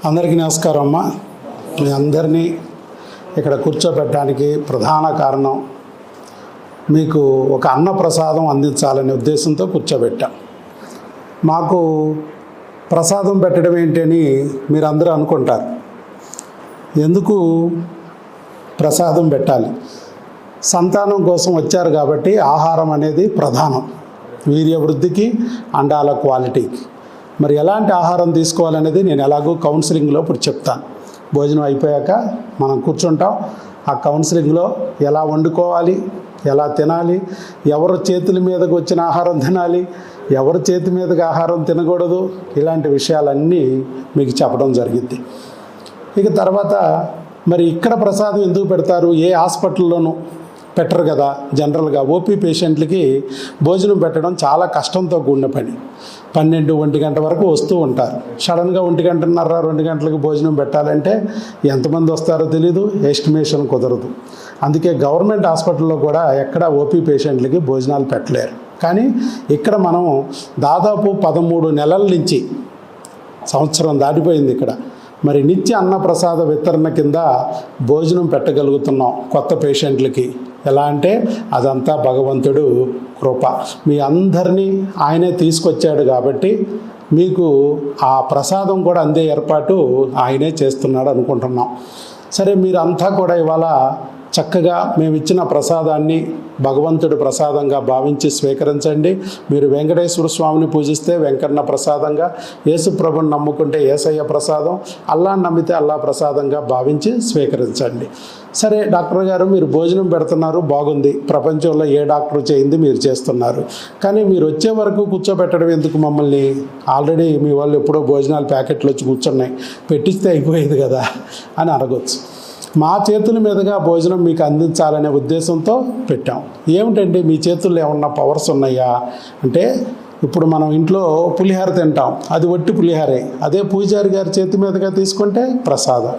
అందరికీ నమస్కారం అమ్మ. మీ అందరినీ ఇక్కడ కూర్చోబెట్టడానికి ప్రధాన కారణం మీకు ఒక అన్నప్రసాదం అందించాలనే ఉద్దేశంతో కూర్చోబెట్టాం. మాకు ప్రసాదం పెట్టడం ఏంటని మీరు అందరూ అనుకుంటారు. ఎందుకు ప్రసాదం పెట్టాలి? సంతానం కోసం వచ్చారు కాబట్టి ఆహారం అనేది ప్రధానం, వీర్యవృద్ధికి, అండాల క్వాలిటీకి. మరి ఎలాంటి ఆహారం తీసుకోవాలనేది నేను ఎలాగో కౌన్సిలింగ్లో ఇప్పుడు చెప్తాను. భోజనం అయిపోయాక మనం కూర్చుంటాం. ఆ కౌన్సిలింగ్లో ఎలా వండుకోవాలి, ఎలా తినాలి, ఎవరి చేతుల మీదకి వచ్చిన ఆహారం తినాలి, ఎవరి చేతి మీదకి ఆహారం తినకూడదు, ఇలాంటి విషయాలన్నీ మీకు చెప్పడం జరిగింది. ఇక తర్వాత మరి ఇక్కడ ప్రసాదం ఎందుకు పెడతారు? ఏ హాస్పిటల్లోనూ పెట్టరు కదా. జనరల్గా ఓపీ పేషెంట్లకి భోజనం పెట్టడం చాలా కష్టంతో కూడిన పని. 12-1 గంట వరకు వస్తూ ఉంటారు. సడన్గా 1 గంటన్నర 2 గంటలకు భోజనం పెట్టాలంటే ఎంతమంది వస్తారో తెలీదు, ఎస్టిమేషన్ కుదరదు. అందుకే గవర్నమెంట్ హాస్పిటల్లో కూడా ఎక్కడ ఓపీ పేషెంట్లకి భోజనాలు పెట్టలేరు. కానీ ఇక్కడ మనం దాదాపు 13 నెలల నుంచి, సంవత్సరం దాటిపోయింది ఇక్కడ, మరి నిత్య అన్నప్రసాద వితరణ కింద భోజనం పెట్టగలుగుతున్నాం కొత్త పేషెంట్లకి. ఎలా అంటే అదంతా భగవంతుడు కృప. మీ అందరినీ ఆయనే తీసుకొచ్చాడు కాబట్టి మీకు ఆ ప్రసాదం కూడా అందే ఏర్పాటు ఆయనే చేస్తున్నాడు అనుకుంటున్నాం. సరే, మీరు అంతా కూడా ఇవాళ చక్కగా మేము ఇచ్చిన ప్రసాదాన్ని భగవంతుడి ప్రసాదంగా భావించి స్వీకరించండి. మీరు వెంకటేశ్వర స్వామిని పూజిస్తే వెంకన్న ప్రసాదంగా, యేసుప్రభుని నమ్ముకుంటే యేసయ్య ప్రసాదం, అల్లాని నమ్మితే అల్లా ప్రసాదంగా భావించి స్వీకరించండి. సరే డాక్టర్ గారు, మీరు భోజనం పెడుతున్నారు, బాగుంది. ప్రపంచంలో ఏ డాక్టర్ చేయింది మీరు చేస్తున్నారు. కానీ మీరు వచ్చే వరకు కూర్చోబెట్టడం ఎందుకు మమ్మల్ని? ఆల్రెడీ మీ వాళ్ళు ఎప్పుడో భోజనాలు ప్యాకెట్లు వచ్చి కూర్చున్నాయి, పెట్టిస్తే అయిపోయేది కదా అని అడగొచ్చు. మా చేతుల మీదుగా భోజనం మీకు అందించాలనే ఉద్దేశంతో పెట్టాం. ఏమిటంటే మీ చేతుల్లో ఏమన్నా పవర్స్ ఉన్నాయా అంటే, ఇప్పుడు మనం ఇంట్లో పులిహార తింటాం, అది వట్టి పులిహారే. అదే పూజారి గారి చేతి మీదుగా తీసుకుంటే ప్రసాదం.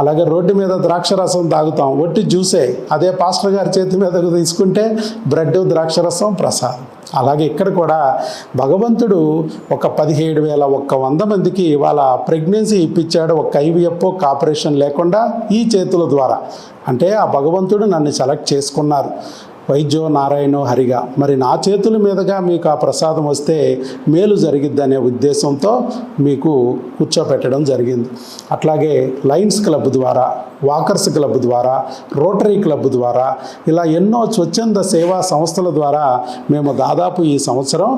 అలాగే రోడ్డు మీద ద్రాక్షరసం తాగుతాం, వట్టి జ్యూసే. అదే పాస్టర్ గారి చేతి మీదకు తీసుకుంటే బ్రెడ్, ద్రాక్షరసం ప్రసాదం. అలాగే ఇక్కడ కూడా భగవంతుడు ఒక 17,100 మందికి ఇవాళ ప్రెగ్నెన్సీ ఇప్పించాడు. ఒక ఐవీఎఫ్ ఆపరేషన్ లేకుండా ఈ చేతుల ద్వారా. అంటే ఆ భగవంతుడు నన్ను సెలెక్ట్ చేసుకున్నారు, వైద్యో నారాయణో హరిగా. మరి నా చేతుల మీదుగా మీకు ఆ ప్రసాదం వస్తే మేలు జరిగిద్దనే ఉద్దేశంతో మీకు కూర్చోపెట్టడం జరిగింది. అట్లాగే లయన్స్ క్లబ్ ద్వారా, వాకర్స్ క్లబ్ ద్వారా, రోటరీ క్లబ్ ద్వారా, ఇలా ఎన్నో స్వచ్ఛంద సేవా సంస్థల ద్వారా మేము దాదాపు ఈ సంవత్సరం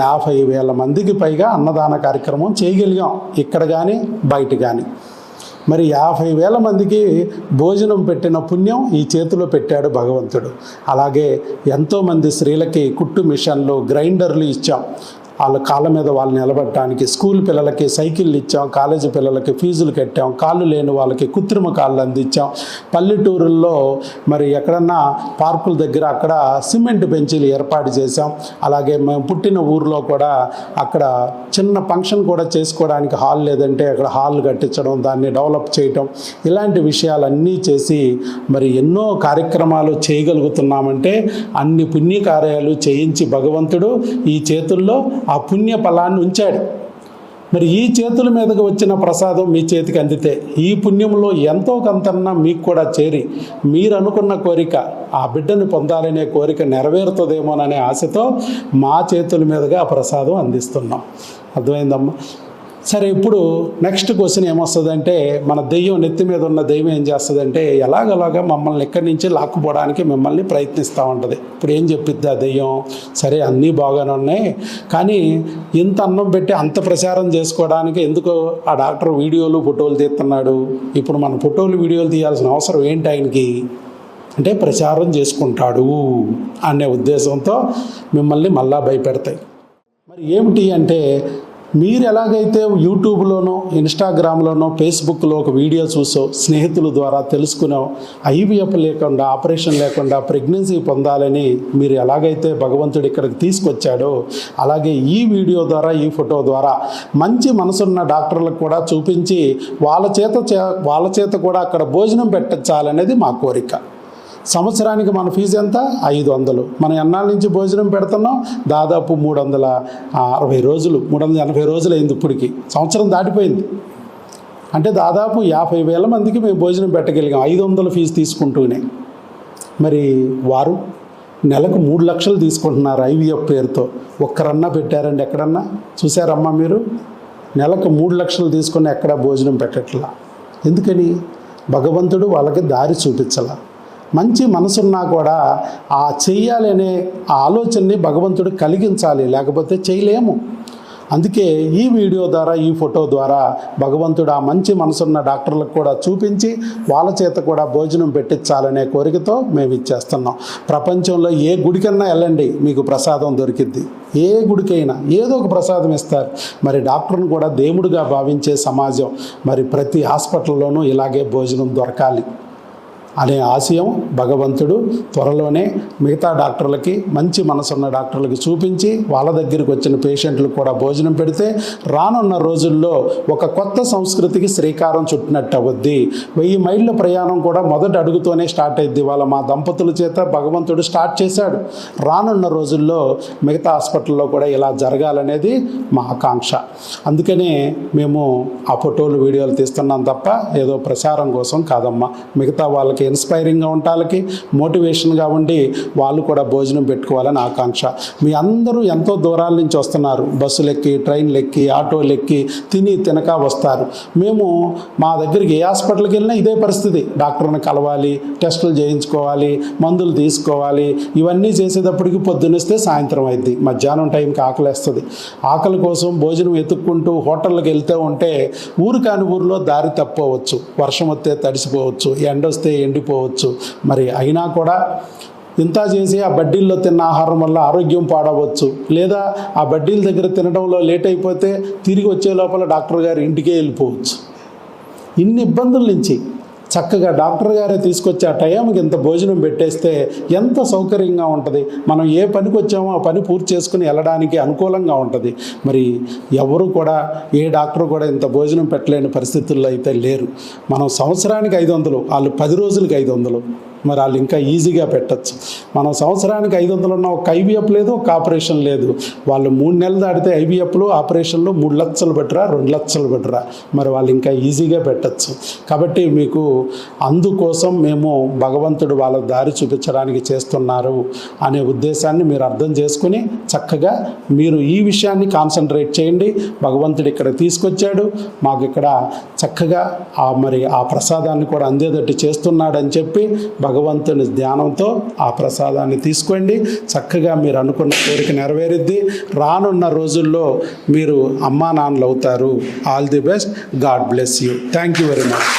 50,000 మందికి పైగా అన్నదాన కార్యక్రమం చేయగలిగాం, ఇక్కడ కానీ బయట కానీ. మరి 50,000 మందికి భోజనం పెట్టిన పుణ్యం ఈ చేతిలో పెట్టాడు భగవంతుడు. అలాగే ఎంతోమంది స్త్రీలకి కుట్టు మిషన్లు, గ్రైండర్లు ఇచ్చాం. వాళ్ళ కాళ్ళ మీద వాళ్ళు నిలబడటానికి. స్కూల్ పిల్లలకి సైకిళ్ళు ఇచ్చాం, కాలేజీ పిల్లలకి ఫీజులు కట్టాం, కాళ్ళు లేని వాళ్ళకి కృత్రిమ కాళ్ళు అందించాం. పల్లెటూరుల్లో మరి ఎక్కడన్నా పార్కుల దగ్గర అక్కడ సిమెంట్ బెంచీలు ఏర్పాటు చేశాం. అలాగే మేము పుట్టిన ఊరిలో కూడా అక్కడ చిన్న ఫంక్షన్ కూడా చేసుకోవడానికి హాల్ లేదంటే అక్కడ హాల్ కట్టించడం, దాన్ని డెవలప్ చేయటం, ఇలాంటి విషయాలన్నీ చేసి మరి ఎన్నో కార్యక్రమాలు చేయగలుగుతున్నామంటే అన్ని పుణ్యకార్యాలు చేయించి భగవంతుడు ఈ చేతుల్లో ఆ పుణ్య ఫలాన్ని ఉంచాడు. మరి ఈ చేతుల మీదకి వచ్చిన ప్రసాదం మీ చేతికి అందితే ఈ పుణ్యంలో ఎంతో కొంతన్నా మీకు కూడా చేరి మీరు అనుకున్న కోరిక, ఆ బిడ్డను పొందాలనే కోరిక నెరవేరుతుందేమోననే ఆశతో మా చేతుల మీదుగా ఆ ప్రసాదం అందిస్తున్నాం. అర్థమైందమ్మా? సరే, ఇప్పుడు నెక్స్ట్ క్వశ్చన్ ఏమొస్తుందంటే, మన దెయ్యం, నెత్తి మీద ఉన్న దెయ్యం ఏం చేస్తుందంటే ఎలాగలాగా మమ్మల్ని ఇక్కడి నుంచి లాక్కుపోవడానికి మిమ్మల్ని ప్రయత్నిస్తూ ఉంటుంది. ఇప్పుడు ఏం చెప్పిద్ది ఆ దెయ్యం? సరే, అన్నీ బాగానే ఉన్నాయి, కానీ ఇంత అన్నం పెట్టి అంత ప్రచారం చేసుకోవడానికి ఎందుకు ఆ డాక్టర్ వీడియోలు ఫోటోలు తీస్తున్నాడు? ఇప్పుడు మన ఫోటోలు వీడియోలు తీయాల్సిన అవసరం ఏంటి ఆయనకి అంటే, ప్రచారం చేసుకుంటాడు అనే ఉద్దేశంతో మిమ్మల్ని మళ్ళా భయపెడతాయి. మరి ఏమిటి అంటే, మీరు ఎలాగైతే యూట్యూబ్లోనో, ఇన్స్టాగ్రామ్లోనో, ఫేస్బుక్లో ఒక వీడియో చూసో, స్నేహితుల ద్వారా తెలుసుకునో, ఐవీఎఫ్ లేకుండా, ఆపరేషన్ లేకుండా ప్రెగ్నెన్సీ పొందాలని మీరు ఎలాగైతే భగవంతుడు ఇక్కడికి తీసుకొచ్చాడో, అలాగే ఈ వీడియో ద్వారా, ఈ ఫోటో ద్వారా మంచి మనసున్న డాక్టర్లకు కూడా చూపించి వాళ్ళ చేత కూడా అక్కడ భోజనం పెట్టాలనేది మా కోరిక. సంవత్సరానికి మన ఫీజు ఎంత? 500. మనం ఎన్నాళ్ళ నుంచి భోజనం పెడుతున్నాం? దాదాపు 360 రోజులు, 380 రోజులు అయింది. ఇప్పటికి సంవత్సరం దాటిపోయింది. అంటే దాదాపు 50,000 మందికి మేము భోజనం పెట్టగలిగాం 500 ఫీజు తీసుకుంటూనే. మరి వారు నెలకు 3 లక్షలు తీసుకుంటున్నారు IVF పేరుతో. ఒక్కరన్నా పెట్టారండి ఎక్కడన్నా? చూసారమ్మా మీరు? నెలకు 3 లక్షలు తీసుకుని ఎక్కడ భోజనం పెట్టట్లా. ఎందుకని? భగవంతుడు వాళ్ళకి దారి చూపించాల. మంచి మనసున్నా కూడా ఆ చెయ్యాలి అనే ఆలోచనని భగవంతుడు కలిగించాలి, లేకపోతే చేయలేము. అందుకే ఈ వీడియో ద్వారా, ఈ ఫోటో ద్వారా భగవంతుడు ఆ మంచి మనసున్న డాక్టర్లకు కూడా చూపించి వాళ్ళ చేత కూడా భోజనం పెట్టించాలనే కోరికతో మేము ఇచ్చేస్తున్నాం. ప్రపంచంలో ఏ గుడికన్నా వెళ్ళండి, మీకు ప్రసాదం దొరికిద్ది. ఏ గుడికైనా ఏదో ఒక ప్రసాదం ఇస్తారు. మరి డాక్టర్ను కూడా దేవుడిగా భావించే సమాజం, మరి ప్రతి హాస్పిటల్లోనూ ఇలాగే భోజనం దొరకాలి అనే ఆశయం భగవంతుడు త్వరలోనే మిగతా డాక్టర్లకి, మంచి మనసున్న డాక్టర్లకి చూపించి వాళ్ళ దగ్గరికి వచ్చిన పేషెంట్లకు కూడా భోజనం పెడితే రానున్న రోజుల్లో ఒక కొత్త సంస్కృతికి శ్రీకారం చుట్టినట్టు అవుద్ది. 1000 మైళ్ళ ప్రయాణం కూడా మొదటి అడుగుతోనే స్టార్ట్ అయింది. వాళ్ళ మా దంపతుల చేత భగవంతుడు స్టార్ట్ చేశాడు. రానున్న రోజుల్లో మిగతా హాస్పిటల్లో కూడా ఇలా జరగాలనేది మా ఆకాంక్ష. అందుకనే మేము ఆ ఫోటోలు, వీడియోలు తీస్తున్నాం తప్ప ఏదో ప్రచారం కోసం కాదమ్మా. మిగతా వాళ్ళకి ఇన్స్పైరింగ్గా ఉండటానికి, మోటివేషన్గా ఉండి వాళ్ళు కూడా భోజనం పెట్టుకోవాలని ఆకాంక్ష. మీ అందరూ ఎంతో దూరాల నుంచి వస్తున్నారు. బస్సులు ఎక్కి, ట్రైన్లు ఎక్కి, ఆటోలు ఎక్కి, తినక వస్తారు. మేము మా దగ్గరికి ఏ హాస్పిటల్కి వెళ్ళినా ఇదే పరిస్థితి. డాక్టర్ని కలవాలి, టెస్టులు చేయించుకోవాలి, మందులు తీసుకోవాలి. ఇవన్నీ చేసేటప్పటికి పొద్దున్నేస్తే సాయంత్రం అయింది. మధ్యాహ్నం టైంకి ఆకలేస్తుంది. ఆకలి కోసం భోజనం ఎత్తుక్కుంటూ హోటళ్ళకి వెళ్తూ ఉంటే ఊరు కాని ఊరిలో దారి తప్పవచ్చు, వర్షం వస్తే తడిసిపోవచ్చు, ఎండ వస్తే ఎండిపోవచ్చు. మరి అయినా కూడా ఇంత చేసి ఆ బడ్డీల్లో తిన్న ఆహారం వల్ల ఆరోగ్యం పాడవచ్చు, లేదా ఆ బడ్డీల దగ్గర తినడంలో లేట్ అయిపోతే తిరిగి వచ్చే లోపల డాక్టర్ గారు ఇంటికే వెళ్ళిపోవచ్చు. ఇన్ని ఇబ్బందుల నుంచి చక్కగా డాక్టర్ గారే తీసుకొచ్చి ఆ టైంకి ఇంత భోజనం పెట్టేస్తే ఎంత సౌకర్యంగా ఉంటుంది. మనం ఏ పనికి వచ్చామో ఆ పని పూర్తి చేసుకుని వెళ్ళడానికి అనుకూలంగా ఉంటుంది. మరి ఎవరు కూడా, ఏ డాక్టర్ కూడా ఇంత భోజనం పెట్టలేని పరిస్థితుల్లో అయితే లేరు. మనం సంవత్సరానికి 500, వాళ్ళు 10 రోజులకి 500. మరి వాళ్ళు ఇంకా ఈజీగా పెట్టచ్చు. మనం సంవత్సరానికి 500 ఉన్న ఒక IVF లేదు, ఒక ఆపరేషన్ లేదు. వాళ్ళు 3 నెలలు దాటితే IVFలు, ఆపరేషన్లు 3 లక్షలు పెట్టరా, 2 లక్షలు పెట్టరా. మరి వాళ్ళు ఇంకా ఈజీగా పెట్టచ్చు. కాబట్టి మీకు అందుకోసం మేము భగవంతుడు వాళ్ళ దారి చూపించడానికి చేస్తున్నారు అనే ఉద్దేశాన్ని మీరు అర్థం చేసుకుని చక్కగా మీరు ఈ విషయాన్ని కాన్సన్ట్రేట్ చేయండి. భగవంతుడు ఇక్కడ తీసుకొచ్చాడు, మాకు ఇక్కడ చక్కగా మరి ఆ ప్రసాదాన్ని కూడా అందేటట్టు చేస్తున్నాడని చెప్పి భగవంతుని ధ్యానంతో ఆ ప్రసాదాన్ని తీసుకోండి. చక్కగా మీరు అనుకున్న కోరిక నెరవేరుద్ది. రానున్న రోజుల్లో మీరు అమ్మా నాన్నలు అవుతారు. All the best. God bless you. Thank you very much.